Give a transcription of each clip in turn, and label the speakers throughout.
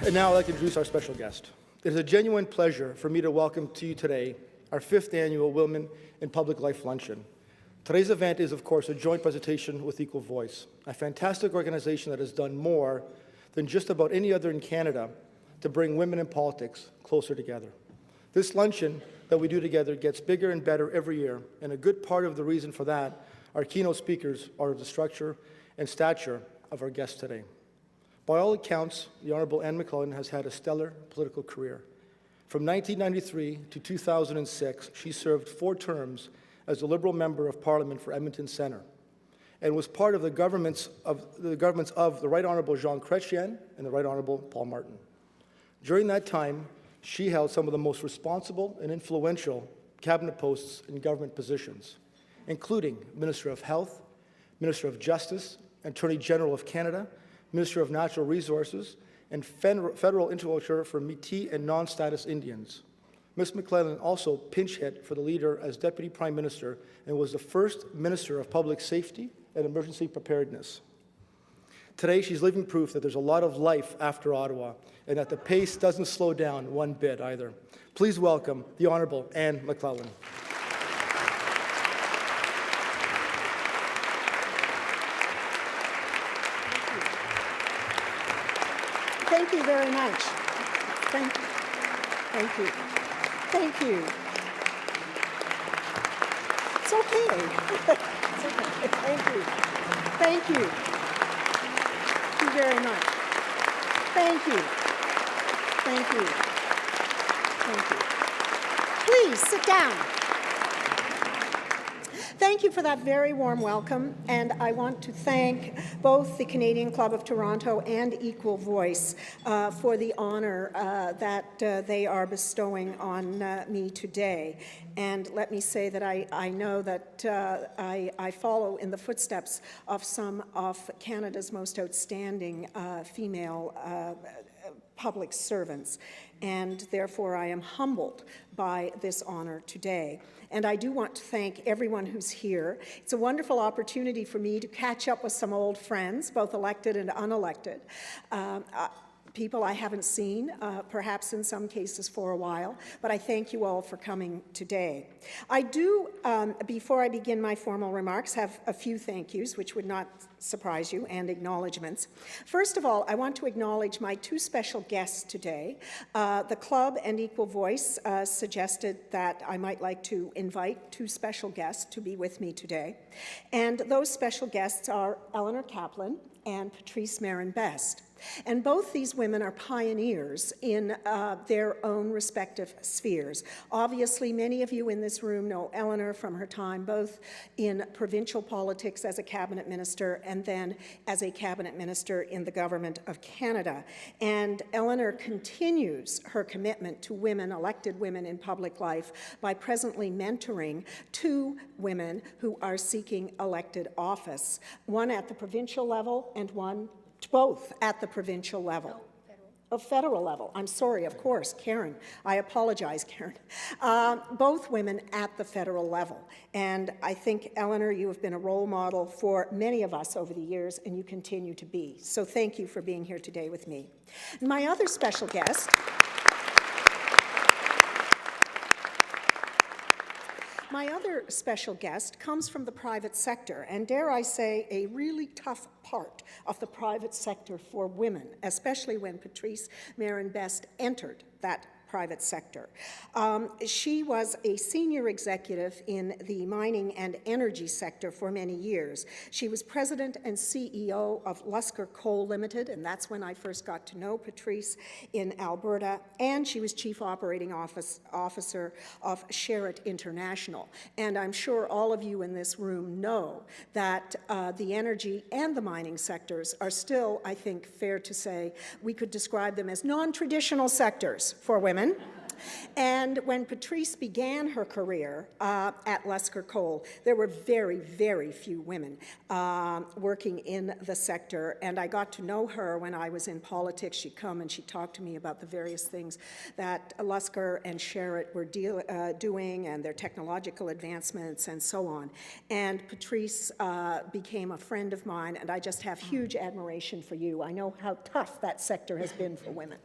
Speaker 1: And now I'd like to introduce our special guest. It is a genuine pleasure for me to welcome to you today our 5th annual Women in Public Life Luncheon. Today's event is, of course, a joint presentation with Equal Voice, a fantastic organization that has done more than just about any other in Canada to bring women in politics closer together. This luncheon that we do together gets bigger and better every year, and a good part of the reason for that, our keynote speakers, are the structure and stature of our guests today. By all accounts, the Honourable Anne McLellan has had a stellar political career. From 1993 to 2006, she served 4 terms as the Liberal Member of Parliament for Edmonton Centre, and was part of the governments of the Right Honourable Jean Chrétien and the Right Honourable Paul Martin. During that time, she held some of the most responsible and influential cabinet posts in government positions, including Minister of Health, Minister of Justice, Attorney General of Canada, Minister of Natural Resources, and Federal Interlocutor for Métis and Non-Status Indians. Ms. McLellan also pinch hit for the leader as Deputy Prime Minister and was the first Minister of Public Safety and Emergency Preparedness. Today, she's living proof that there's a lot of life after Ottawa and that the pace doesn't slow down one bit either. Please welcome the Honourable Anne McLellan.
Speaker 2: Thank you very much. Thank you. Thank you. Thank you. It's okay. It's okay. Thank you. Thank you. Thank you very much. Thank you. Thank you. Thank you. Please sit down. Thank you for that very warm welcome, and I want to thank both the Canadian Club of Toronto and Equal Voice for the honor that they are bestowing on me today. And let me say that I know that I follow in the footsteps of some of Canada's most outstanding female public servants, and therefore I am humbled by this honor today. And I do want to thank everyone who's here. It's a wonderful opportunity for me to catch up with some old friends, both elected and unelected. People I haven't seen, perhaps in some cases for a while, but I thank you all for coming today. I do, before I begin my formal remarks, have a few thank yous, which would not surprise you, and acknowledgements. First of all, I want to acknowledge my 2 special guests today. The Club and Equal Voice suggested that I might like to invite 2 special guests to be with me today. And those special guests are Eleanor Kaplan and Patrice Marin-Best. And both these women are pioneers in their own respective spheres. Obviously, many of you in this room know Eleanor from her time both in provincial politics as a cabinet minister and then as a cabinet minister in the Government of Canada. And Eleanor continues her commitment to women, elected women in public life, by presently mentoring 2 women who are seeking elected office, one at the provincial level and both at the provincial level. Federal level. I'm sorry, of course, Karen. I apologize, Karen. Both women at the federal level. And I think, Eleanor, you have been a role model for many of us over the years, and you continue to be. So thank you for being here today with me. And my other special guest, comes from the private sector, and dare I say, a really tough part of the private sector for women, especially when Patrice Marin-Best entered that private sector. She was a senior executive in the mining and energy sector for many years. She was president and CEO of Lusker Coal Limited, and that's when I first got to know Patrice in Alberta, and she was chief operating officer of Sherritt International. And I'm sure all of you in this room know that the energy and the mining sectors are still, I think, fair to say, we could describe them as non-traditional sectors for women. And when Patrice began her career at Lusker Coal, there were very, very few women working in the sector. And I got to know her when I was in politics. She'd come and she'd talk to me about the various things that Lusker and Sherritt were doing and their technological advancements and so on. And Patrice became a friend of mine, and I just have huge admiration for you. I know how tough that sector has been for women.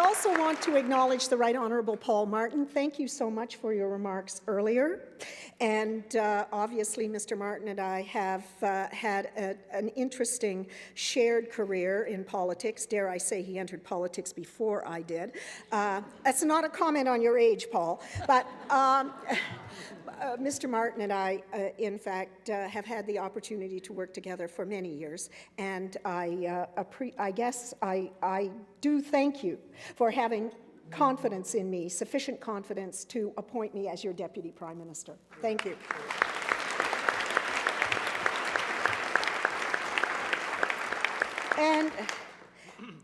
Speaker 2: also want to acknowledge the Right Honourable Paul Martin. Thank you so much for your remarks earlier. And obviously, Mr. Martin and I have had an interesting shared career in politics. Dare I say he entered politics before I did. That's not a comment on your age, Paul, but Mr. Martin and I, in fact, have had the opportunity to work together for many years, and I guess I do thank you for having confidence in me, sufficient confidence to appoint me as your Deputy Prime Minister. Thank you. And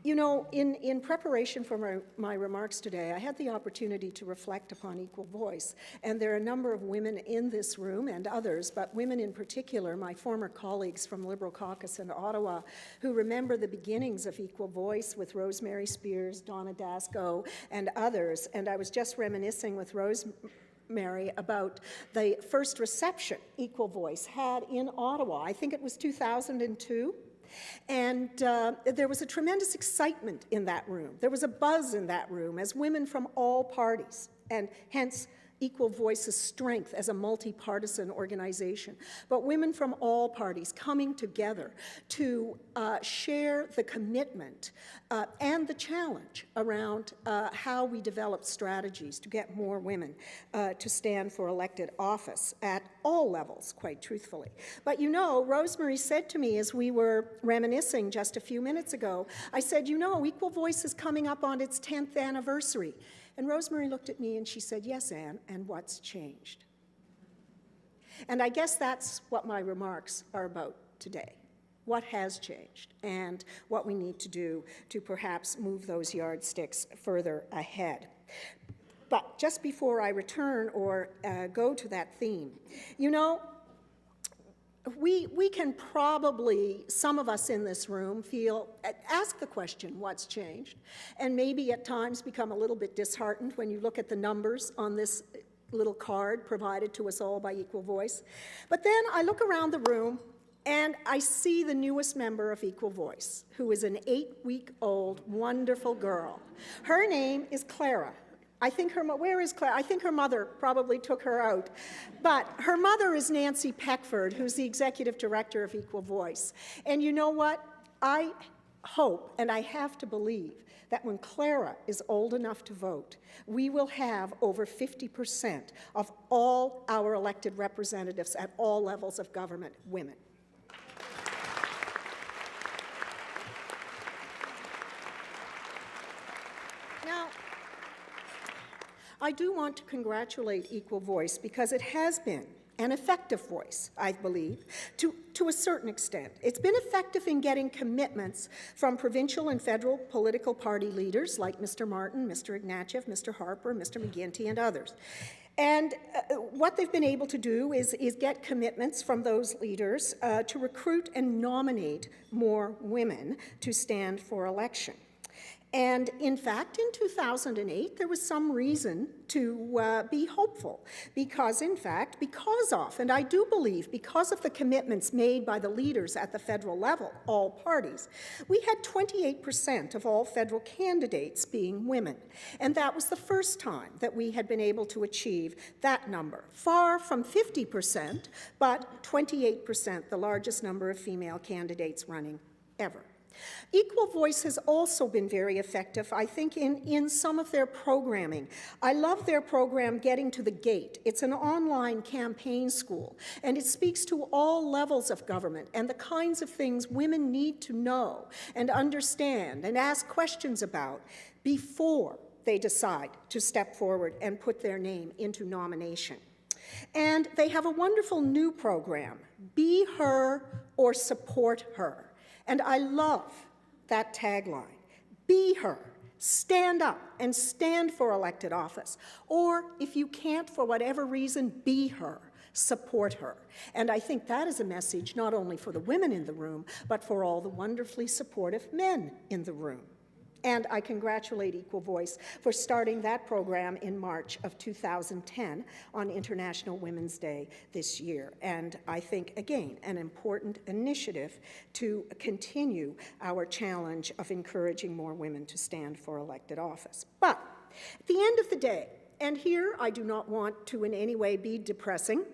Speaker 2: you know, in preparation for my remarks today, I had the opportunity to reflect upon equal voice. And there are a number of women in this room and others, but women in particular, my former colleagues from Liberal Caucus in Ottawa, who remember the beginnings of equal voice with Rosemary Spears, Donna Dasco, and others. And I was just reminiscing with Rosemary about the first reception Equal Voice had in Ottawa. I think it was 2002. And there was a tremendous excitement in that room. There was a buzz in that room as women from all parties, and hence Equal Voice's strength as a multi-partisan organization. But women from all parties coming together to share the commitment and the challenge around how we develop strategies to get more women to stand for elected office at all levels, quite truthfully. But you know, Rosemary said to me as we were reminiscing just a few minutes ago, I said, you know, Equal Voice is coming up on its 10th anniversary. And Rosemary looked at me and she said, yes, Anne, and what's changed? And I guess that's what my remarks are about today. What has changed and what we need to do to perhaps move those yardsticks further ahead. But just before I return or go to that theme, you know, we can probably, some of us in this room, ask the question, what's changed? And maybe at times become a little bit disheartened when you look at the numbers on this little card provided to us all by Equal Voice. But then I look around the room and I see the newest member of Equal Voice, who is an 8-week-old wonderful girl. Her name is Clara. Where is Claire? I think her mother probably took her out. But her mother is Nancy Peckford, who's the executive director of Equal Voice. And you know what? I hope, and I have to believe, that when Clara is old enough to vote, we will have over 50% of all our elected representatives at all levels of government women. Now, I do want to congratulate Equal Voice because it has been an effective voice, I believe, to a certain extent. It's been effective in getting commitments from provincial and federal political party leaders like Mr. Martin, Mr. Ignatieff, Mr. Harper, Mr. McGuinty, and others. And what they've been able to do is get commitments from those leaders to recruit and nominate more women to stand for election. And in fact, in 2008, there was some reason to be hopeful because, in fact, and I do believe because of the commitments made by the leaders at the federal level, all parties, we had 28% of all federal candidates being women. And that was the first time that we had been able to achieve that number. Far from 50%, but 28%, the largest number of female candidates running ever. Equal Voice has also been very effective, I think, in some of their programming. I love their program, Getting to the Gate. It's an online campaign school, and it speaks to all levels of government and the kinds of things women need to know and understand and ask questions about before they decide to step forward and put their name into nomination. And they have a wonderful new program, Be Her or Support Her. And I love that tagline, be her, stand up and stand for elected office. Or if you can't for whatever reason, be her, support her. And I think that is a message not only for the women in the room, but for all the wonderfully supportive men in the room. And I congratulate Equal Voice for starting that program in March of 2010 on International Women's Day this year. And I think, again, an important initiative to continue our challenge of encouraging more women to stand for elected office. But at the end of the day, and here I do not want to in any way be depressing,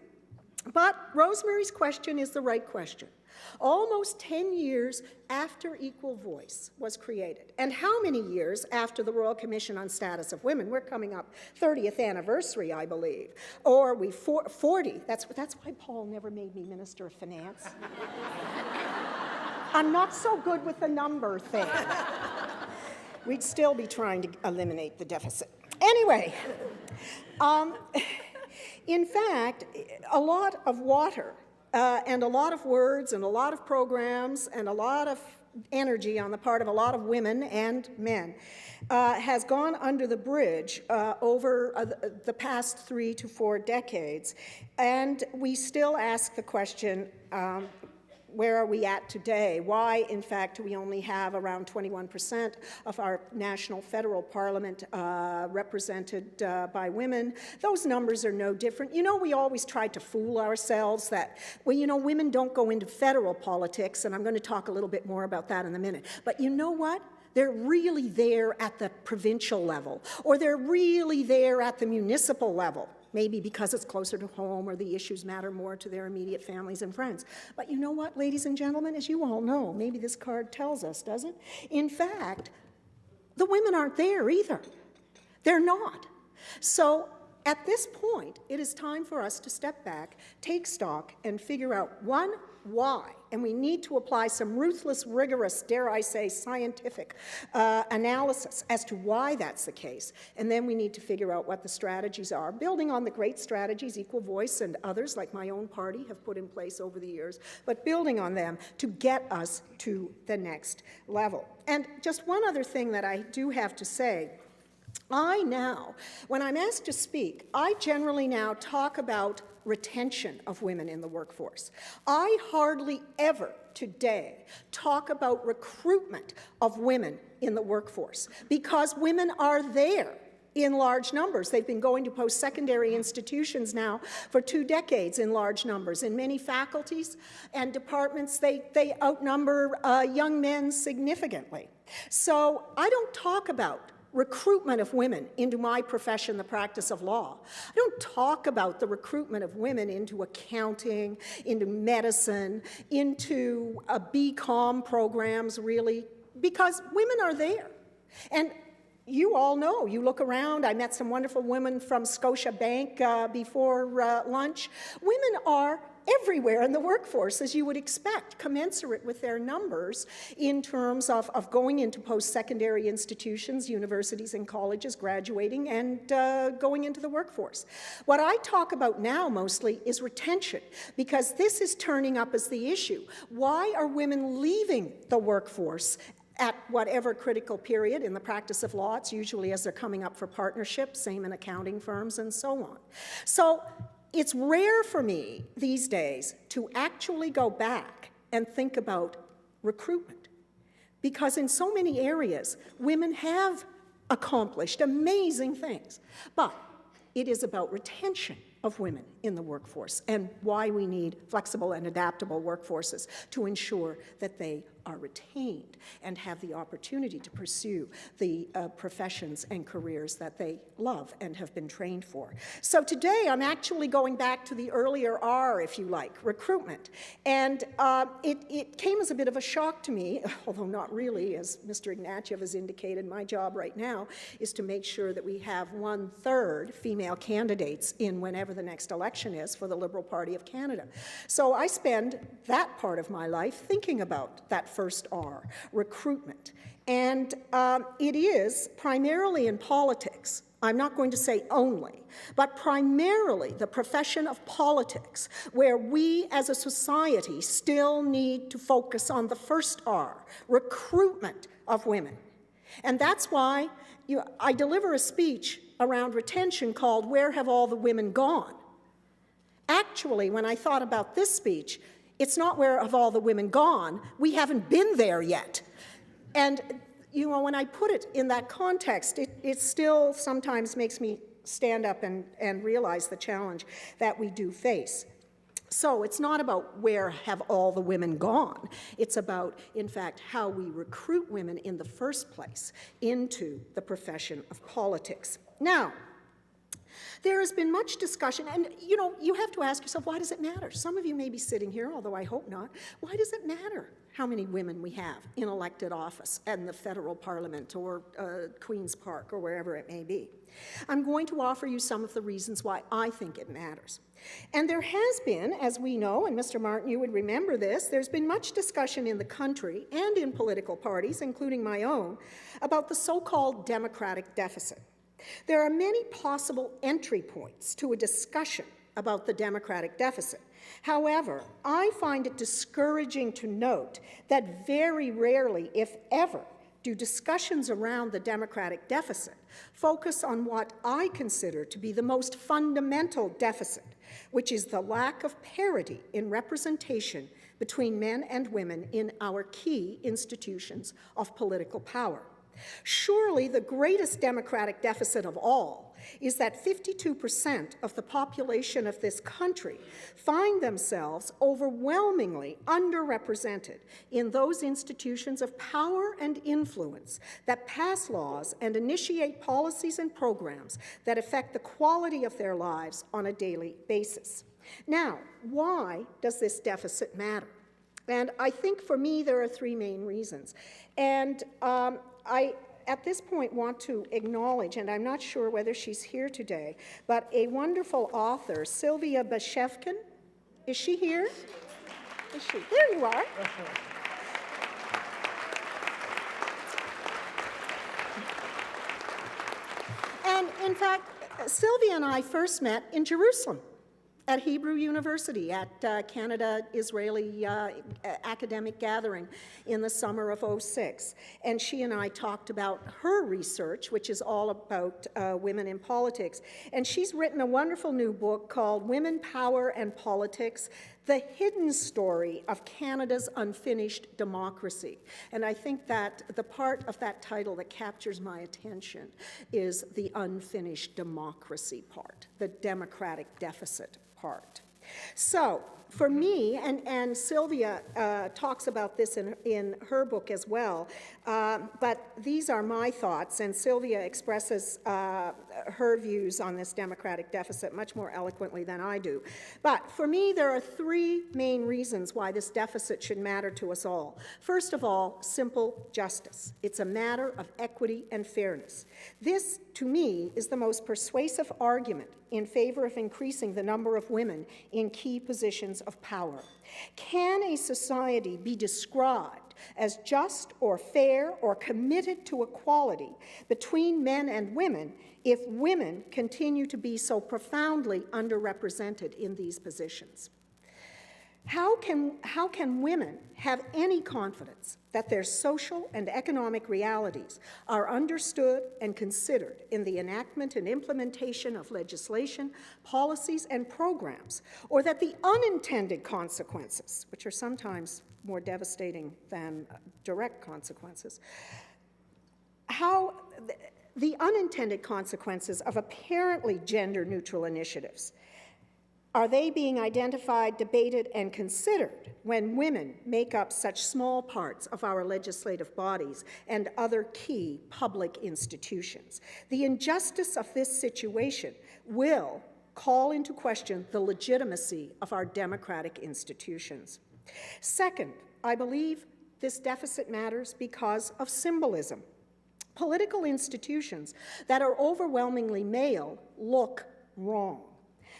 Speaker 2: but Rosemary's question is the right question. Almost 10 years after Equal Voice was created, and how many years after the Royal Commission on Status of Women? We're coming up 30th anniversary, I believe, or 40. That's why Paul never made me Minister of Finance. I'm not so good with the number thing. We'd still be trying to eliminate the deficit. Anyway, in fact, a lot of water and a lot of words and a lot of programs and a lot of energy on the part of a lot of women and men has gone under the bridge over the past 3 to 4 decades. And we still ask the question, where are we at today? Why, in fact, do we only have around 21% of our national federal parliament represented by women? Those numbers are no different. You know, we always tried to fool ourselves that, well, you know, women don't go into federal politics, and I'm going to talk a little bit more about that in a minute. But you know what? They're really there at the provincial level, or they're really there at the municipal level. Maybe because it's closer to home or the issues matter more to their immediate families and friends. But you know what, ladies and gentlemen, as you all know, maybe this card tells us, does it? In fact, the women aren't there either. They're not. So at this point, it is time for us to step back, take stock, and figure out, one, why? And we need to apply some ruthless, rigorous, dare I say, scientific analysis as to why that's the case. And then we need to figure out what the strategies are, building on the great strategies Equal Voice and others like my own party have put in place over the years, but building on them to get us to the next level. And just one other thing that I do have to say, when I'm asked to speak, I generally now talk about retention of women in the workforce. I hardly ever today talk about recruitment of women in the workforce because women are there in large numbers. They've been going to post-secondary institutions now for 2 decades in large numbers. In many faculties and departments, they outnumber young men significantly. So I don't talk about recruitment of women into my profession, the practice of law. I don't talk about the recruitment of women into accounting, into medicine, into BCom programs, really, because women are there. And you all know, you look around, I met some wonderful women from Scotia Bank before lunch. Women are everywhere in the workforce, as you would expect, commensurate with their numbers in terms of going into post-secondary institutions, universities and colleges, graduating and going into the workforce. What I talk about now mostly is retention, because this is turning up as the issue. Why are women leaving the workforce at whatever critical period in the practice of law? It's usually as they're coming up for partnership, same in accounting firms and so on. So it's rare for me these days to actually go back and think about recruitment, because in so many areas, women have accomplished amazing things. But it is about retention of women in the workforce and why we need flexible and adaptable workforces to ensure that they are retained and have the opportunity to pursue the professions and careers that they love and have been trained for. So today I'm actually going back to the earlier R, if you like, recruitment. And it came as a bit of a shock to me, although not really, as Mr. Ignatieff has indicated. My job right now is to make sure that we have 1/3 female candidates in whenever the next election is for the Liberal Party of Canada. So I spend that part of my life thinking about that first R, recruitment. And it is primarily in politics, I'm not going to say only, but primarily the profession of politics, where we as a society still need to focus on the first R, recruitment of women. And that's why I deliver a speech around retention called "Where Have All the Women Gone?" Actually, when I thought about this speech, it's not "Where have all the women gone?" We haven't been there yet. And you know, when I put it in that context, it still sometimes makes me stand up and realize the challenge that we do face. So it's not about where have all the women gone. It's about, in fact, how we recruit women in the first place into the profession of politics. Now, there has been much discussion, and you know, you have to ask yourself, why does it matter? Some of you may be sitting here, although I hope not. Why does it matter how many women we have in elected office in the federal parliament or Queen's Park or wherever it may be? I'm going to offer you some of the reasons why I think it matters. And there has been, as we know, and Mr. Martin, you would remember this, there's been much discussion in the country and in political parties, including my own, about the so-called democratic deficit. There are many possible entry points to a discussion about the democratic deficit. However, I find it discouraging to note that very rarely, if ever, do discussions around the democratic deficit focus on what I consider to be the most fundamental deficit, which is the lack of parity in representation between men and women in our key institutions of political power. Surely the greatest democratic deficit of all is that 52% of the population of this country find themselves overwhelmingly underrepresented in those institutions of power and influence that pass laws and initiate policies and programs that affect the quality of their lives on a daily basis. Now, why does this deficit matter? And I think for me there are three main reasons. And I, at this point, want to acknowledge, and I'm not sure whether she's here today, but a wonderful author, Sylvia Bashevkin. Is she here? Is she? There you are. And in fact, Sylvia and I first met in Jerusalem at Hebrew University at Canada-Israeli academic gathering in the summer of '06. And she and I talked about her research, which is all about women in politics. And she's written a wonderful new book called Women, Power and Politics, The Hidden Story of Canada's Unfinished Democracy. And I think that the part of that title that captures my attention is the unfinished democracy part, the democratic deficit part. So for me, and Sylvia talks about this in her book as well, but these are my thoughts, and Sylvia expresses her views on this democratic deficit much more eloquently than I do. But for me, there are three main reasons why this deficit should matter to us all. First of all, simple justice. It's a matter of equity and fairness. This, to me, is the most persuasive argument in favor of increasing the number of women in key positions of power. Can a society be described as just or fair or committed to equality between men and women if women continue to be so profoundly underrepresented in these positions? How can women have any confidence that their social and economic realities are understood and considered in the enactment and implementation of legislation, policies, and programs, or that the unintended consequences, which are sometimes more devastating than direct consequences, how the unintended consequences of apparently gender-neutral initiatives, are they being identified, debated, and considered when women make up such small parts of our legislative bodies and other key public institutions? The injustice of this situation will call into question the legitimacy of our democratic institutions. Second, I believe this deficit matters because of symbolism. Political institutions that are overwhelmingly male look wrong.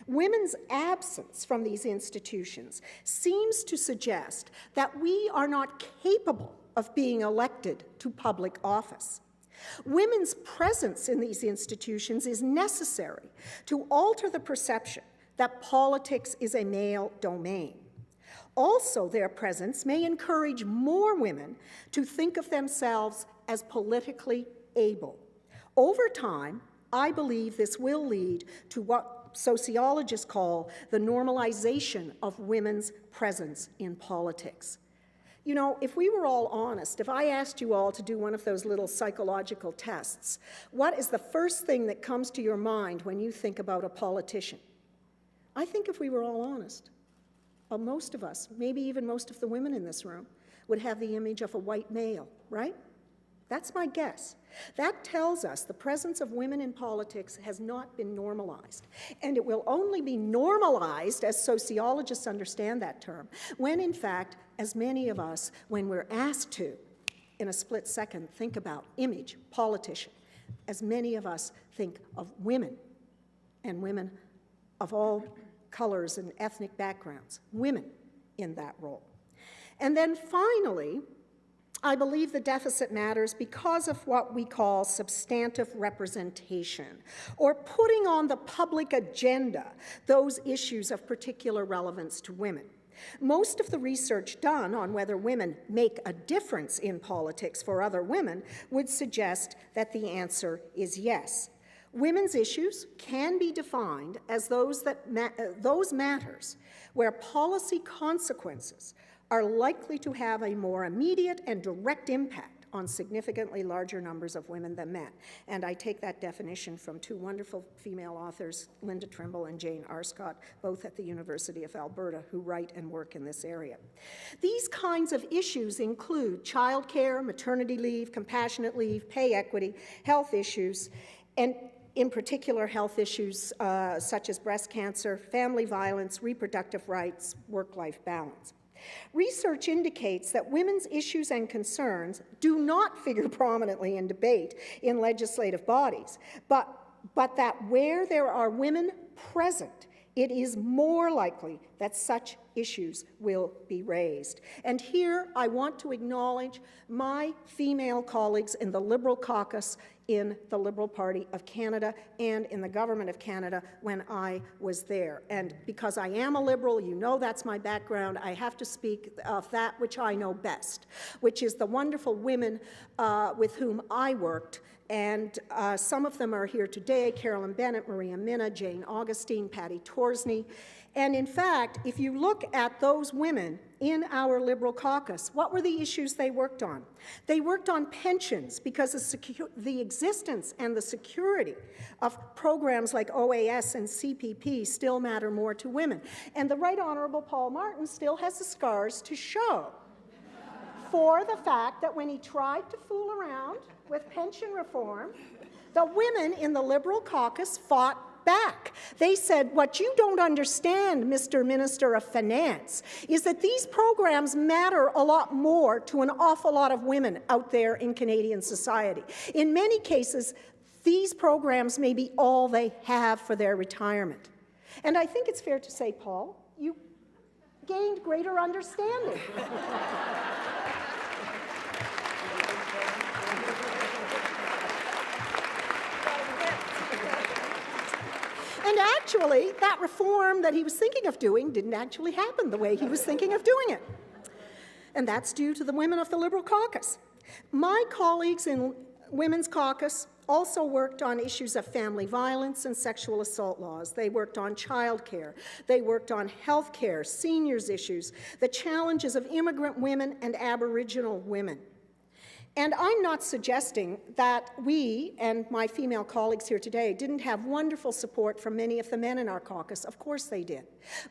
Speaker 2: Women's absence from these institutions seems to suggest that we are not capable of being elected to public office. Women's presence in these institutions is necessary to alter the perception that politics is a male domain. Also, their presence may encourage more women to think of themselves as politically able. Over time, I believe this will lead to what sociologists call the normalization of women's presence in politics. You know, if we were all honest, if I asked you all to do one of those little psychological tests, what is the first thing that comes to your mind when you think about a politician? I think if we were all honest, most of us, maybe even most of the women in this room, would have the image of a white male, right? That's my guess. That tells us the presence of women in politics has not been normalized. And it will only be normalized, as sociologists understand that term, when in fact, as many of us, when we're asked to, in a split second, think about image, politician, as many of us think of women, and women of all colors and ethnic backgrounds, women in that role. And then finally, I believe the deficit matters because of what we call substantive representation, or putting on the public agenda those issues of particular relevance to women. Most of the research done on whether women make a difference in politics for other women would suggest that the answer is yes. Women's issues can be defined as those matters where policy consequences are likely to have a more immediate and direct impact on significantly larger numbers of women than men. And I take that definition from two wonderful female authors, Linda Trimble and Jane Arscott, both at the University of Alberta, who write and work in this area. These kinds of issues include childcare, maternity leave, compassionate leave, pay equity, health issues, and in particular health issues such as breast cancer, family violence, reproductive rights, work-life balance. Research indicates that women's issues and concerns do not figure prominently in debate in legislative bodies, but that where there are women present, it is more likely that such issues will be raised. And here I want to acknowledge my female colleagues in the Liberal caucus in the Liberal Party of Canada and in the Government of Canada when I was there. And because I am a Liberal, you know that's my background, I have to speak of that which I know best, which is the wonderful women with whom I worked. And some of them are here today: Carolyn Bennett, Maria Minna, Jane Augustine, Patty Torsney. And in fact, if you look at those women in our Liberal caucus, what were the issues they worked on? They worked on pensions because the existence and the security of programs like OAS and CPP still matter more to women. And the Right Honourable Paul Martin still has the scars to show for the fact that when he tried to fool around with pension reform, the women in the Liberal caucus fought back. They said, what you don't understand, Mr. Minister of Finance, is that these programs matter a lot more to an awful lot of women out there in Canadian society. In many cases, these programs may be all they have for their retirement. And I think it's fair to say, Paul, you gained greater understanding. And actually, that reform that he was thinking of doing didn't actually happen the way he was thinking of doing it. And that's due to the women of the Liberal caucus. My colleagues in Women's Caucus also worked on issues of family violence and sexual assault laws. They worked on childcare. They worked on health care, seniors issues, the challenges of immigrant women and Aboriginal women. And I'm not suggesting that we and my female colleagues here today didn't have wonderful support from many of the men in our caucus. Of course they did.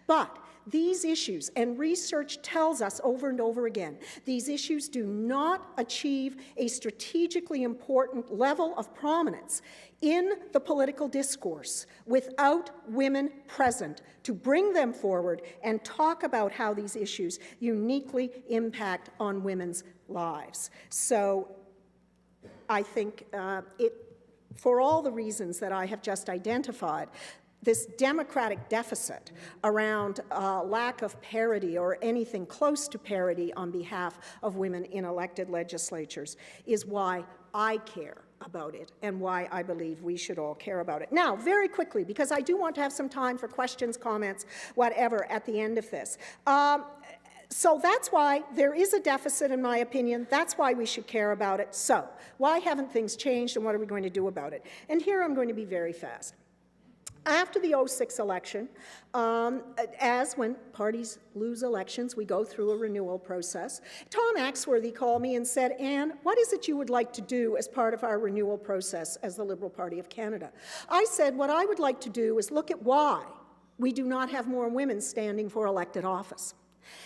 Speaker 2: But these issues, and research tells us over and over again, these issues do not achieve a strategically important level of prominence in the political discourse without women present to bring them forward and talk about how these issues uniquely impact on women's lives. So I think for all the reasons that I have just identified, this democratic deficit around lack of parity or anything close to parity on behalf of women in elected legislatures is why I care about it and why I believe we should all care about it. Now, very quickly, because I do want to have some time for questions, comments, whatever, at the end of this. So that's why there is a deficit, in my opinion. That's why we should care about it. So why haven't things changed, and what are we going to do about it? And here I'm going to be very fast. After the '06 election, as when parties lose elections, we go through a renewal process. Tom Axworthy called me and said, Anne, what is it you would like to do as part of our renewal process as the Liberal Party of Canada? I said, what I would like to do is look at why we do not have more women standing for elected office.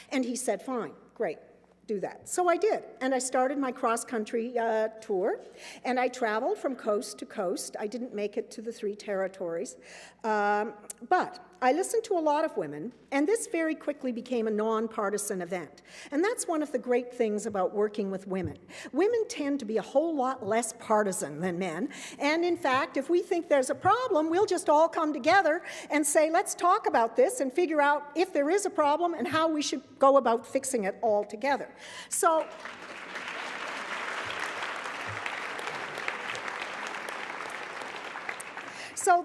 Speaker 2: And he said, fine, great. Do that. So I did, and I started my cross-country tour, and I traveled from coast to coast. I didn't make it to the 3 territories, but I listened to a lot of women, and this very quickly became a nonpartisan event. And that's one of the great things about working with women. Women tend to be a whole lot less partisan than men, and in fact, if we think there's a problem, we'll just all come together and say, let's talk about this and figure out if there is a problem and how we should go about fixing it all together. So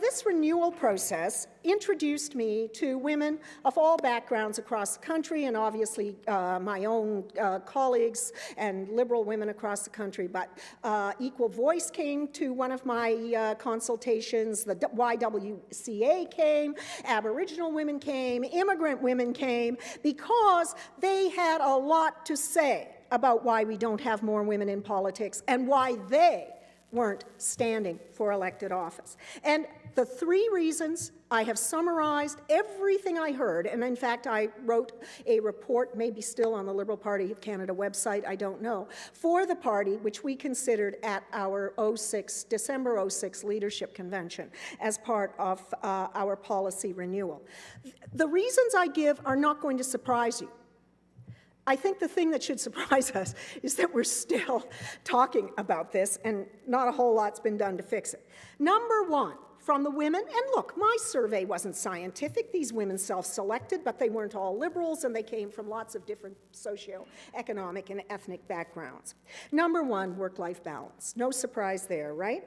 Speaker 2: this renewal process introduced me to women of all backgrounds across the country, and obviously my own colleagues and Liberal women across the country. But Equal Voice came to one of my consultations, the YWCA came, Aboriginal women came, immigrant women came, because they had a lot to say about why we don't have more women in politics and why they weren't standing for elected office. And the 3 reasons, I have summarized everything I heard, and in fact I wrote a report, maybe still on the Liberal Party of Canada website, I don't know, for the party, which we considered at our December '06 leadership convention as part of our policy renewal. The reasons I give are not going to surprise you. I think the thing that should surprise us is that we're still talking about this and not a whole lot's been done to fix it. Number 1, from the women, and look, my survey wasn't scientific. These women self-selected, but they weren't all Liberals, and they came from lots of different socio-economic and ethnic backgrounds. Number 1, work-life balance. No surprise there, right?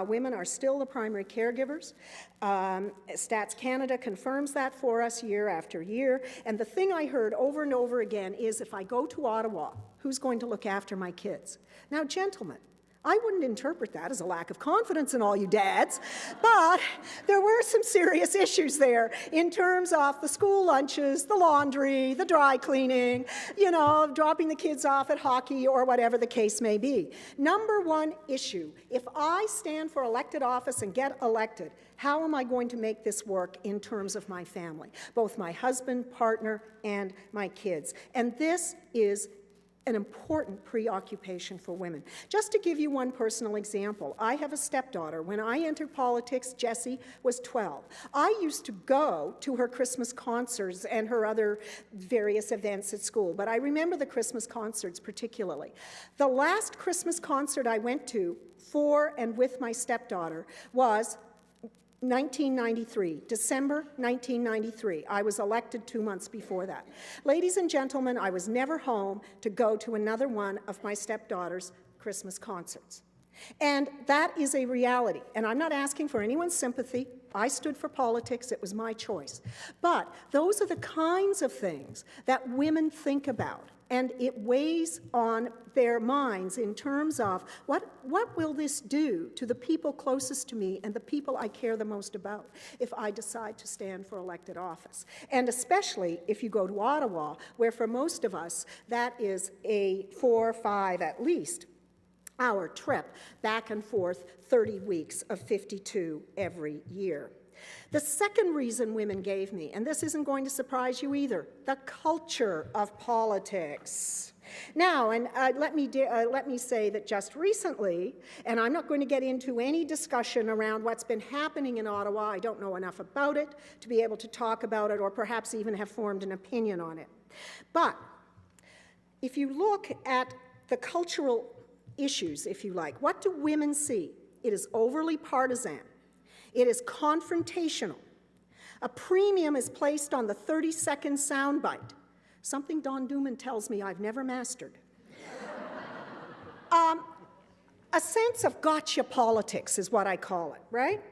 Speaker 2: Women are still the primary caregivers. Stats Canada confirms that for us year after year. And the thing I heard over and over again is, if I go to Ottawa, who's going to look after my kids? Now, gentlemen, I wouldn't interpret that as a lack of confidence in all you dads, but there were some serious issues there in terms of the school lunches, the laundry, the dry cleaning, you know, dropping the kids off at hockey or whatever the case may be. Number 1 issue, if I stand for elected office and get elected, how am I going to make this work in terms of my family, both my husband, partner, and my kids? And this is an important preoccupation for women. Just to give you one personal example, I have a stepdaughter. When I entered politics, Jessie was 12. I used to go to her Christmas concerts and her other various events at school, but I remember the Christmas concerts particularly. The last Christmas concert I went to for and with my stepdaughter was 1993, December 1993. I was elected 2 months before that. Ladies and gentlemen, I was never home to go to another one of my stepdaughter's Christmas concerts. And that is a reality. And I'm not asking for anyone's sympathy. I stood for politics. It was my choice. But those are the kinds of things that women think about. And it weighs on their minds in terms of what will this do to the people closest to me and the people I care the most about if I decide to stand for elected office. And especially if you go to Ottawa, where for most of us, that is a 4 or 5 at least hour trip back and forth, 30 weeks of 52 every year. The second reason women gave me, and this isn't going to surprise you either, the culture of politics. Now, and let me say that just recently, and I'm not going to get into any discussion around what's been happening in Ottawa, I don't know enough about it to be able to talk about it or perhaps even have formed an opinion on it. But if you look at the cultural issues, if you like, what do women see? It is overly partisan. It is confrontational. A premium is placed on the 30-second soundbite, something Don Duman tells me I've never mastered. A sense of gotcha politics is what I call it, right?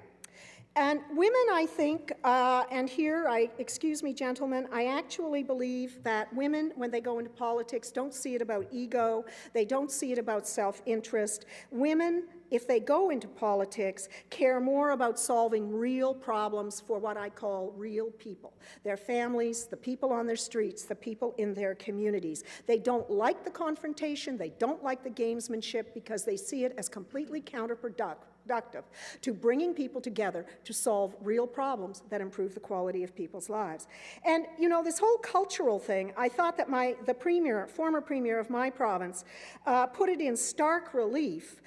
Speaker 2: And women, I think, and here, excuse me, gentlemen, I actually believe that women, when they go into politics, don't see it about ego, they don't see it about self-interest. Women, if they go into politics, care more about solving real problems for what I call real people, their families, the people on their streets, the people in their communities. They don't like the confrontation, they don't like the gamesmanship, because they see it as completely counterproductive to bringing people together to solve real problems that improve the quality of people's lives. And, you know, this whole cultural thing, I thought that the former premier of my province, put it in stark relief.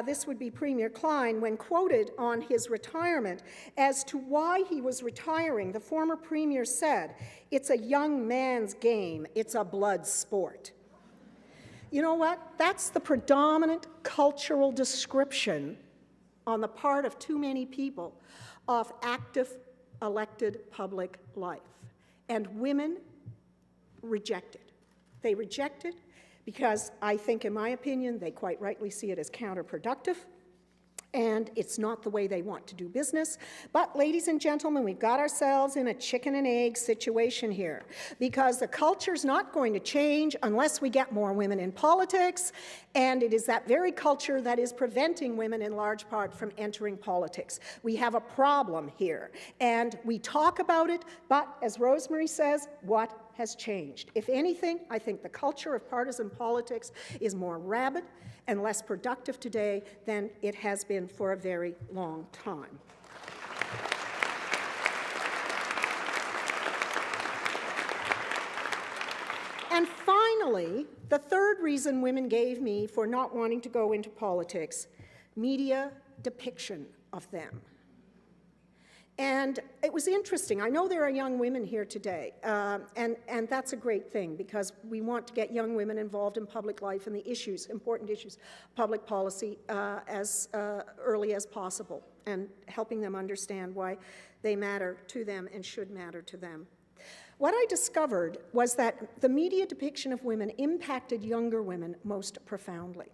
Speaker 2: This would be Premier Klein, when quoted on his retirement as to why he was retiring. The former premier said, "It's a young man's game, it's a blood sport." You know what? That's the predominant cultural description on the part of too many people of active elected public life. And women reject it. They reject it because I think, in my opinion, they quite rightly see it as counterproductive, and it's not the way they want to do business. But, ladies and gentlemen, we've got ourselves in a chicken and egg situation here, because the culture's not going to change unless we get more women in politics, and it is that very culture that is preventing women in large part from entering politics. We have a problem here, and we talk about it, but as Rosemary says, what has changed? If anything, I think the culture of partisan politics is more rabid and less productive today than it has been for a very long time. And finally, the third reason women gave me for not wanting to go into politics: media depiction of them. And it was interesting. I know there are young women here today, and that's a great thing, because we want to get young women involved in public life and the issues, important issues, public policy, as early as possible, and helping them understand why they matter to them and should matter to them. What I discovered was that the media depiction of women impacted younger women most profoundly.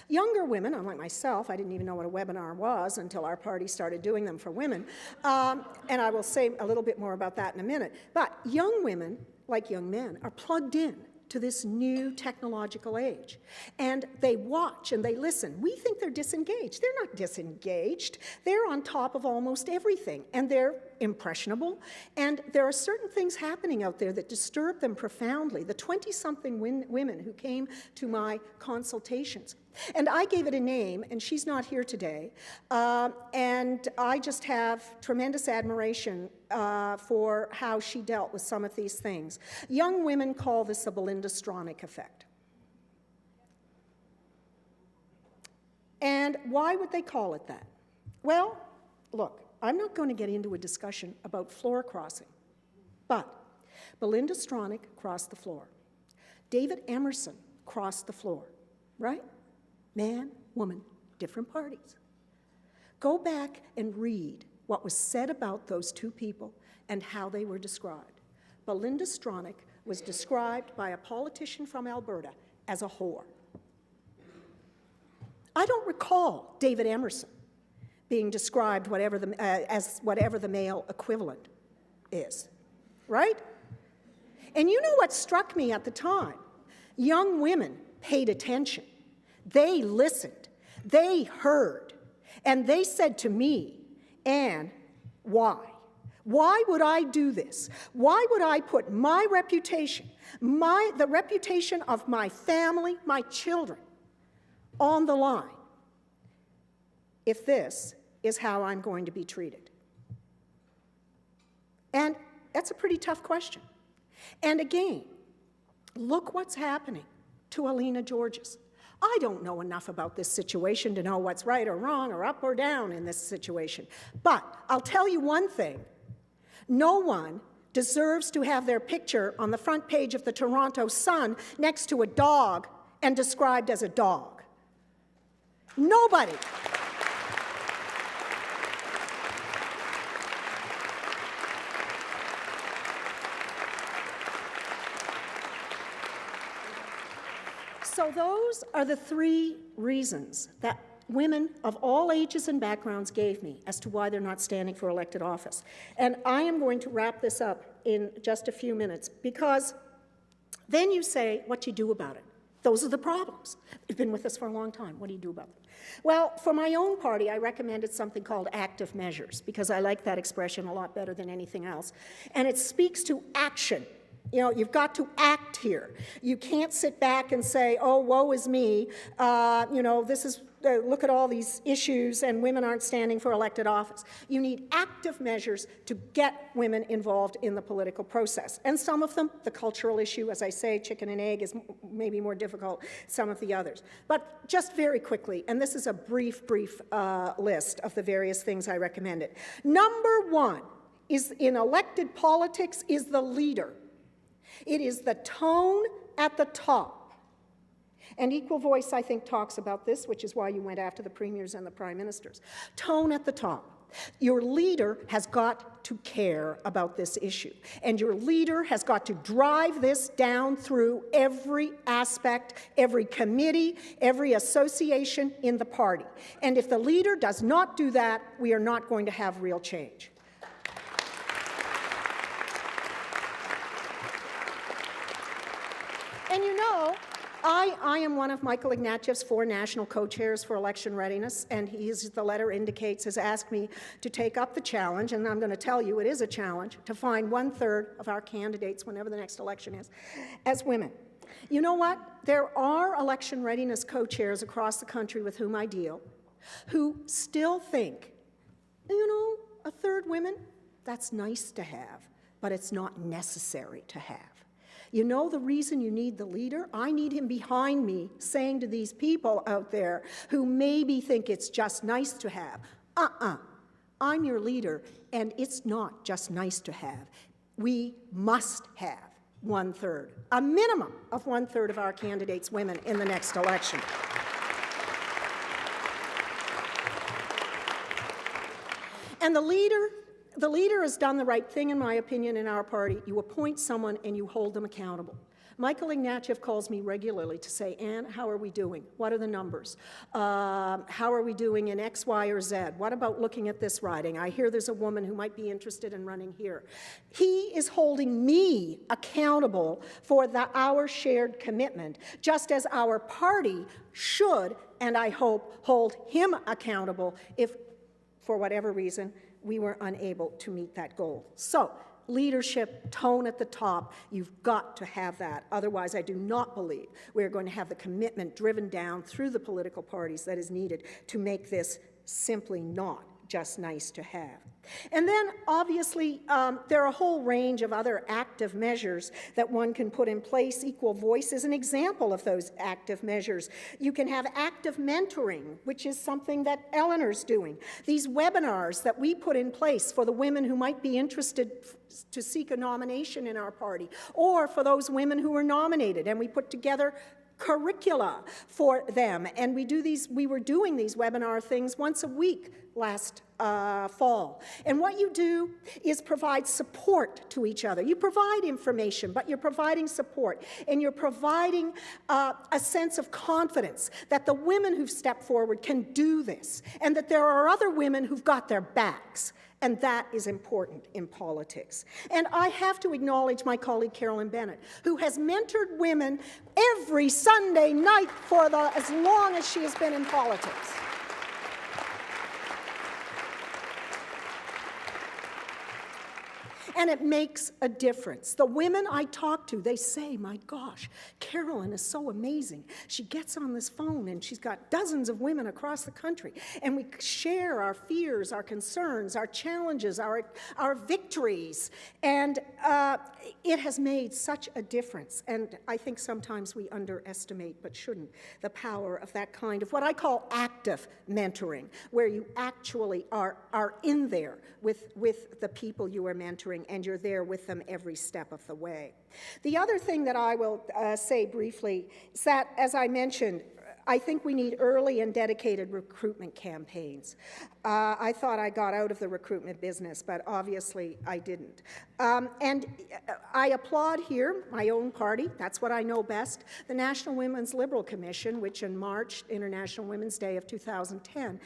Speaker 2: Younger women, unlike myself, I didn't even know what a webinar was until our party started doing them for women, and I will say a little bit more about that in a minute. But young women, like young men, are plugged in to this new technological age, and they watch and they listen. We think they're disengaged. They're not disengaged. They're on top of almost everything, and they're impressionable, and there are certain things happening out there that disturb them profoundly. The 20-something women who came to my consultations, and I gave it a name, and she's not here today, and I just have tremendous admiration for how she dealt with some of these things. Young women call this the Belinda Stronach effect. And why would they call it that? Well, look, I'm not going to get into a discussion about floor crossing, but Belinda Stronach crossed the floor. David Emerson crossed the floor, right? Man, woman, different parties. Go back and read what was said about those two people and how they were described. Belinda Stronach was described by a politician from Alberta as a whore. I don't recall David Emerson being described as whatever the male equivalent is, right? And you know what struck me at the time? Young women paid attention. They listened. They heard. And they said to me, "Anne, why? Why would I do this? Why would I put my reputation, the reputation of my family, my children, on the line if this is how I'm going to be treated?" And that's a pretty tough question. And again, look what's happening to Alina Georges. I don't know enough about this situation to know what's right or wrong or up or down in this situation. But I'll tell you one thing. No one deserves to have their picture on the front page of the Toronto Sun next to a dog and described as a dog. Nobody. So those are the three reasons that women of all ages and backgrounds gave me as to why they're not standing for elected office. And I am going to wrap this up in just a few minutes, because then you say, what do you do about it? Those are the problems. You've been with us for a long time. What do you do about them? Well, for my own party, I recommended something called active measures, because I like that expression a lot better than anything else. And it speaks to action. You know, you've got to act here. You can't sit back and say, oh, woe is me. You know, this is, look at all these issues and women aren't standing for elected office. You need active measures to get women involved in the political process. And some of them, the cultural issue, as I say, chicken and egg is maybe more difficult, some of the others. But just very quickly, and this is a brief list of the various things I recommended. Number one is, in elected politics, is the leader. It is the tone at the top. And Equal Voice, I think, talks about this, which is why you went after the premiers and the prime ministers. Tone at the top. Your leader has got to care about this issue. And your leader has got to drive this down through every aspect, every committee, every association in the party. And if the leader does not do that, we are not going to have real change. And you know, I am one of Michael Ignatieff's 4 national co-chairs for election readiness, and the letter indicates, has asked me to take up the challenge, and I'm going to tell you it is a challenge, to find 1/3 of our candidates, whenever the next election is, as women. You know what? There are election readiness co-chairs across the country with whom I deal, who still think, you know, 1/3 women, that's nice to have, but it's not necessary to have. You know the reason you need the leader? I need him behind me saying to these people out there who maybe think it's just nice to have, I'm your leader, and it's not just nice to have. We must have 1/3, a minimum of 1/3 of our candidates women in the next election. And the leader has done the right thing, in my opinion, in our party. You appoint someone and you hold them accountable. Michael Ignatieff calls me regularly to say, Anne, how are we doing? What are the numbers? How are we doing in X, Y, or Z? What about looking at this riding? I hear there's a woman who might be interested in running here. He is holding me accountable for our shared commitment, just as our party should, and I hope, hold him accountable if, for whatever reason, we were unable to meet that goal. So, leadership, tone at the top, you've got to have that. Otherwise, I do not believe we're going to have the commitment driven down through the political parties that is needed to make this simply not just nice to have. And then, obviously, there are a whole range of other active measures that one can put in place. Equal Voice is an example of those active measures. You can have active mentoring, which is something that Eleanor's doing. These webinars that we put in place for the women who might be interested to seek a nomination in our party, or for those women who are nominated, and we put together curricula for them. And we were doing these webinar things once a week last fall. And what you do is provide support to each other. You provide information, but you're providing support. And you're providing a sense of confidence that the women who've stepped forward can do this, and that there are other women who've got their backs. And that is important in politics. And I have to acknowledge my colleague Carolyn Bennett, who has mentored women every Sunday night for as long as she has been in politics. And it makes a difference. The women I talk to, they say, my gosh, Carolyn is so amazing. She gets on this phone and she's got dozens of women across the country. And we share our fears, our concerns, our challenges, our victories. And it has made such a difference. And I think sometimes we underestimate, but shouldn't, the power of that kind of what I call active mentoring, where you actually are in there with the people you are mentoring, and you're there with them every step of the way. The other thing that I will say briefly is that, as I mentioned, I think we need early and dedicated recruitment campaigns. I thought I got out of the recruitment business, but obviously I didn't. And I applaud here my own party, that's what I know best, the National Women's Liberal Commission, which in March, International Women's Day of 2010,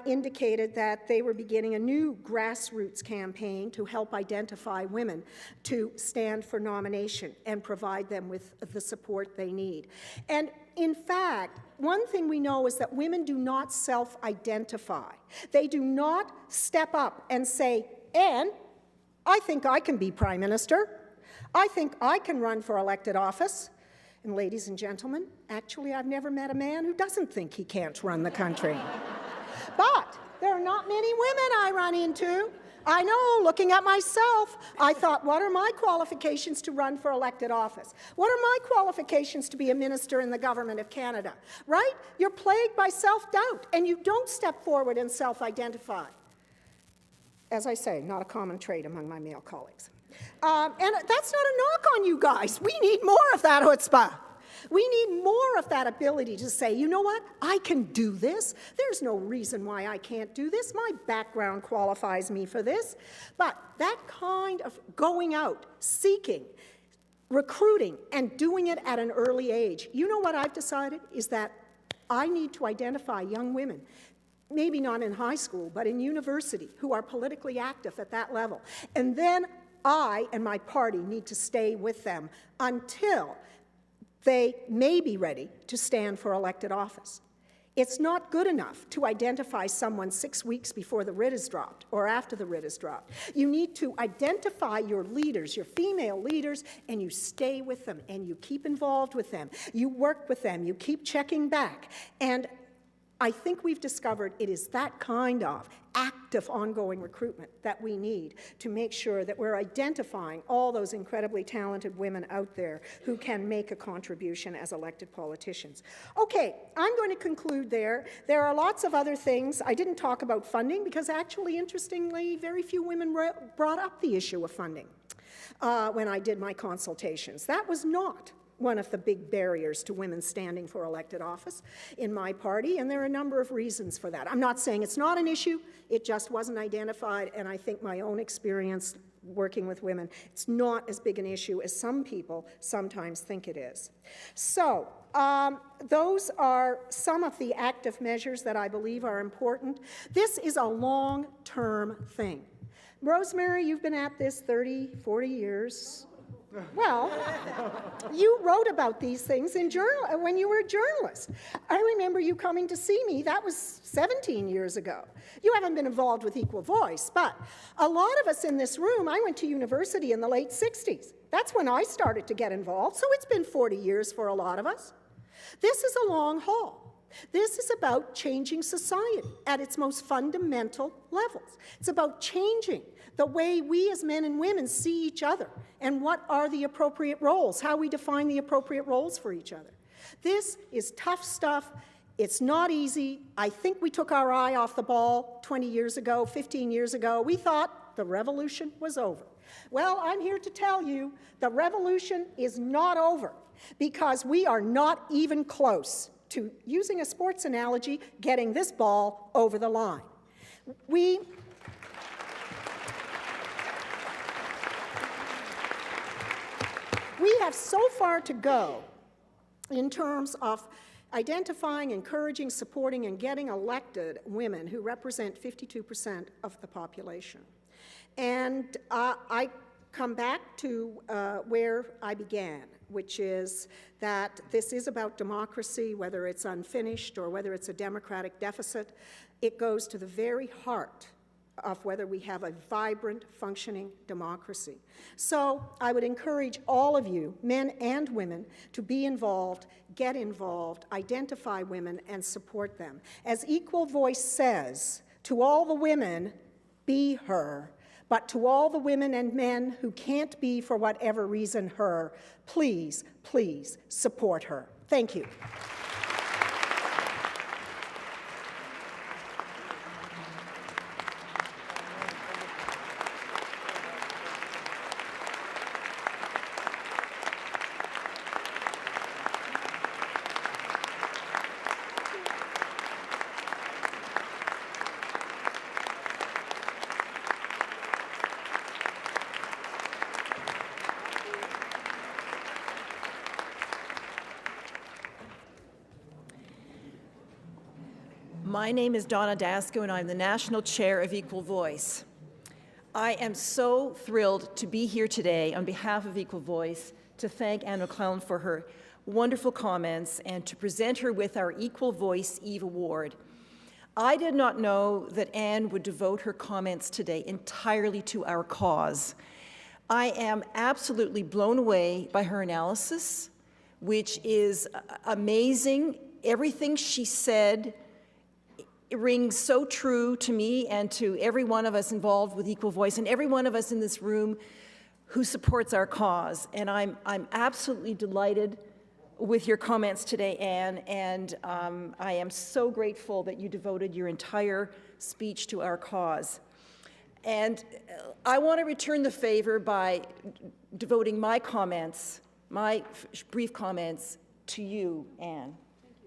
Speaker 2: indicated that they were beginning a new grassroots campaign to help identify women to stand for nomination and provide them with the support they need. And in fact, one thing we know is that women do not self-identify. They do not step up and say, "And I think I can be Prime Minister. I think I can run for elected office." And ladies and gentlemen, actually I've never met a man who doesn't think he can't run the country. But there are not many women I run into. I know, looking at myself, I thought, what are my qualifications to run for elected office? What are my qualifications to be a minister in the government of Canada? Right? You're plagued by self-doubt, and you don't step forward and self-identify. As I say, not a common trait among my male colleagues. And that's not a knock on you guys. We need more of that chutzpah. We need more of that ability to say, you know what, I can do this. There's no reason why I can't do this. My background qualifies me for this. But that kind of going out, seeking, recruiting, and doing it at an early age, you know what I've decided is that I need to identify young women, maybe not in high school, but in university, who are politically active at that level. And then I and my party need to stay with them until they may be ready to stand for elected office. It's not good enough to identify someone 6 weeks before the writ is dropped or after the writ is dropped. You need to identify your leaders, your female leaders, and you stay with them and you keep involved with them. You work with them, you keep checking back. And I think we've discovered it is that kind of active ongoing recruitment that we need to make sure that we're identifying all those incredibly talented women out there who can make a contribution as elected politicians. Okay, I'm going to conclude there. There are lots of other things. I didn't talk about funding because actually, interestingly, very few women brought up the issue of funding when I did my consultations. That was not one of the big barriers to women standing for elected office in my party, and there are a number of reasons for that. I'm not saying it's not an issue, it just wasn't identified, and I think my own experience working with women, it's not as big an issue as some people sometimes think it is. So, those are some of the active measures that I believe are important. This is a long-term thing. Rosemary, you've been at this 30, 40 years. Well, you wrote about these things when you were a journalist. I remember you coming to see me. That was 17 years ago. You haven't been involved with Equal Voice, but a lot of us in this room, I went to university in the late 60s. That's when I started to get involved, so it's been 40 years for a lot of us. This is a long haul. This is about changing society at its most fundamental levels. It's about changing the way we as men and women see each other and what are the appropriate roles, how we define the appropriate roles for each other. This is tough stuff. It's not easy. I think we took our eye off the ball 20 years ago, 15 years ago. We thought the revolution was over. Well, I'm here to tell you the revolution is not over because we are not even close to, using a sports analogy, getting this ball over the line. We have so far to go in terms of identifying, encouraging, supporting, and getting elected women who represent 52% of the population. And I come back to where I began, which is that this is about democracy, whether it's unfinished or whether it's a democratic deficit. It goes to the very heart of whether we have a vibrant, functioning democracy. So I would encourage all of you, men and women, to be involved, get involved, identify women, and support them. As Equal Voice says, to all the women, be her. But to all the women and men who can't be, for whatever reason, her, please, please support her. Thank you.
Speaker 3: My name is Donna Dasco, and I'm the National Chair of Equal Voice. I am so thrilled to be here today on behalf of Equal Voice to thank Anne McLellan for her wonderful comments and to present her with our Equal Voice Eve Award. I did not know that Anne would devote her comments today entirely to our cause. I am absolutely blown away by her analysis, which is amazing. Everything she said rings so true to me and to every one of us involved with Equal Voice and every one of us in this room who supports our cause. And I'm absolutely delighted with your comments today, Anne, and I am so grateful that you devoted your entire speech to our cause. And I want to return the favor by devoting my comments, my brief comments, to you, Anne,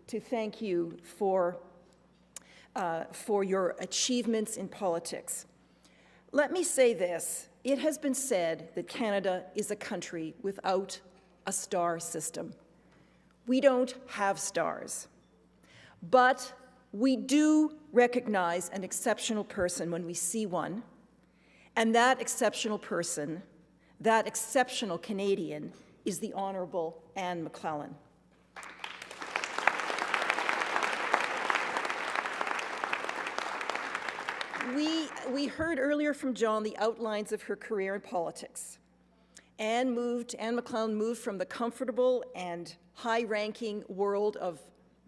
Speaker 3: to thank you for your achievements in politics. Let me say this. It has been said that Canada is a country without a star system. We don't have stars, but we do recognize an exceptional person when we see one, and that exceptional person, that exceptional Canadian, is the Honourable Anne McLellan. We heard earlier from John the outlines of her career in politics. Anne McLellan moved from the comfortable and high-ranking world of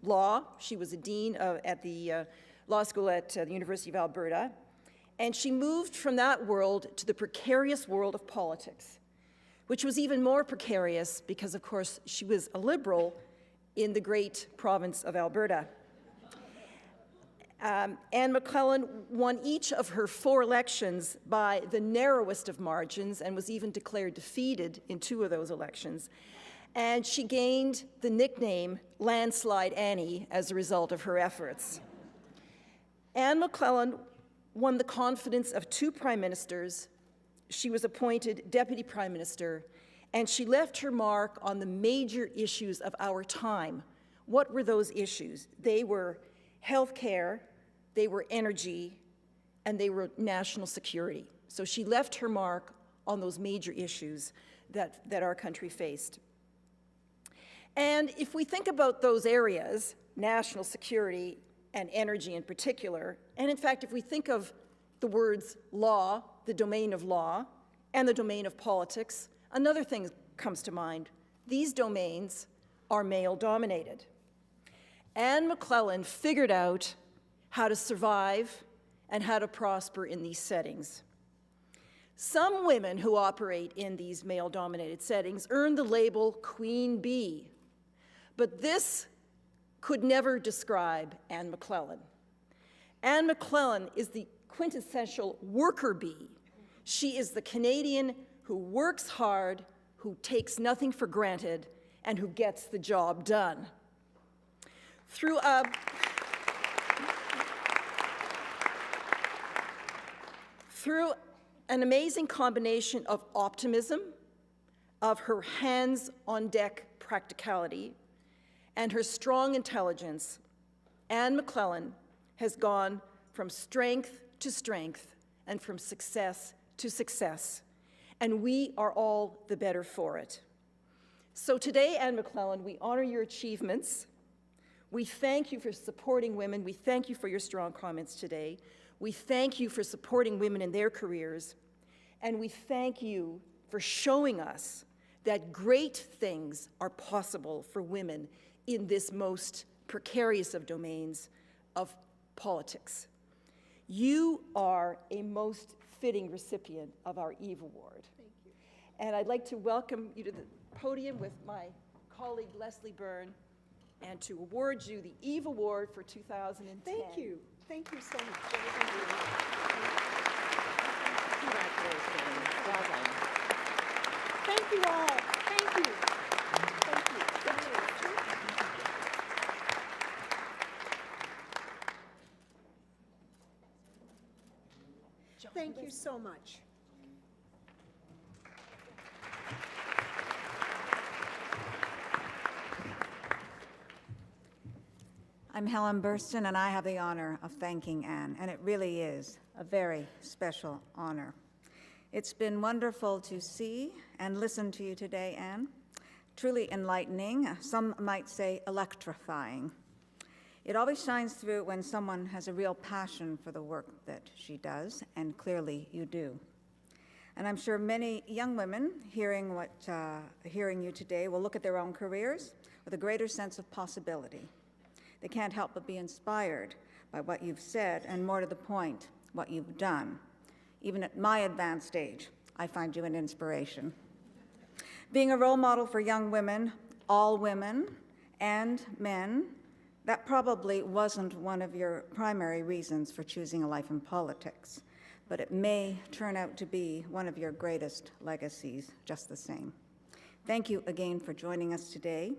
Speaker 3: law. She was a dean at the law school at the University of Alberta. And she moved from that world to the precarious world of politics, which was even more precarious because, of course, she was a Liberal in the great province of Alberta. Anne McLellan won each of her 4 elections by the narrowest of margins and was even declared defeated in 2 of those elections. And she gained the nickname Landslide Annie as a result of her efforts. Anne McLellan won the confidence of 2 prime ministers. She was appointed deputy prime minister, and she left her mark on the major issues of our time. What were those issues? They were health care, they were energy, and they were national security. So she left her mark on those major issues that our country faced. And if we think about those areas, national security and energy in particular, and in fact, if we think of the words law, the domain of law, and the domain of politics, another thing comes to mind. These domains are male-dominated. Anne McLellan figured out how to survive and how to prosper in these settings. Some women who operate in these male-dominated settings earn the label Queen Bee, but this could never describe Anne McLellan. Anne McLellan is the quintessential worker bee. She is the Canadian who works hard, who takes nothing for granted, and who gets the job done. Through an amazing combination of optimism, of her hands-on-deck practicality, and her strong intelligence, Anne McLellan has gone from strength to strength and from success to success, and we are all the better for it. So today, Anne McLellan, we honor your achievements. We thank you for supporting women. We thank you for your strong comments today. We thank you for supporting women in their careers. And we thank you for showing us that great things are possible for women in this most precarious of domains of politics. You are a most fitting recipient of our Eve Award. Thank you. And I'd like to welcome you to the podium with my colleague Leslie Byrne and to award you the Eve Award for 2010.
Speaker 2: Thank you. Thank you so much.
Speaker 3: Congratulations. Well done.
Speaker 2: Thank you all. Thank you. Thank you. Thank you so much.
Speaker 4: I'm Helen Burston, and I have the honor of thanking Anne, and it really is a very special honor. It's been wonderful to see and listen to you today, Anne. Truly enlightening, some might say electrifying. It always shines through when someone has a real passion for the work that she does, and clearly you do. And I'm sure many young women hearing you today will look at their own careers with a greater sense of possibility. They can't help but be inspired by what you've said, and more to the point, what you've done. Even at my advanced age, I find you an inspiration. Being a role model for young women, all women and men, that probably wasn't one of your primary reasons for choosing a life in politics, but it may turn out to be one of your greatest legacies just the same. Thank you again for joining us today,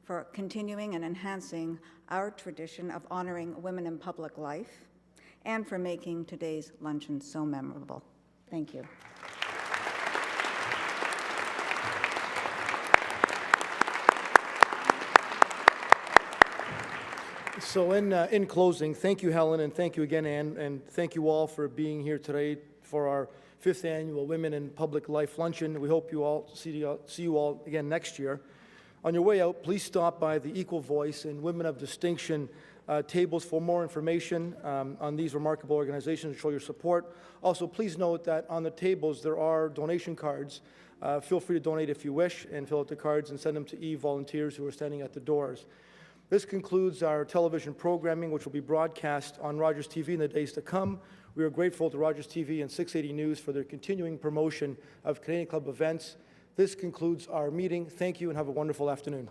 Speaker 4: for continuing and enhancing our tradition of honoring women in public life, and for making today's luncheon so memorable. Thank you.
Speaker 1: So in closing, thank you, Helen, and thank you again, Anne, and thank you all for being here today for our 5th annual Women in Public Life Luncheon. We hope you all see you all again next year. On your way out, please stop by the Equal Voice and Women of Distinction tables for more information on these remarkable organizations and show your support. Also, please note that on the tables there are donation cards. Feel free to donate if you wish, and fill out the cards and send them to volunteers who are standing at the doors. This concludes our television programming, which will be broadcast on Rogers TV in the days to come. We are grateful to Rogers TV and 680 News for their continuing promotion of Canadian Club events. This concludes our meeting. Thank you and have a wonderful afternoon.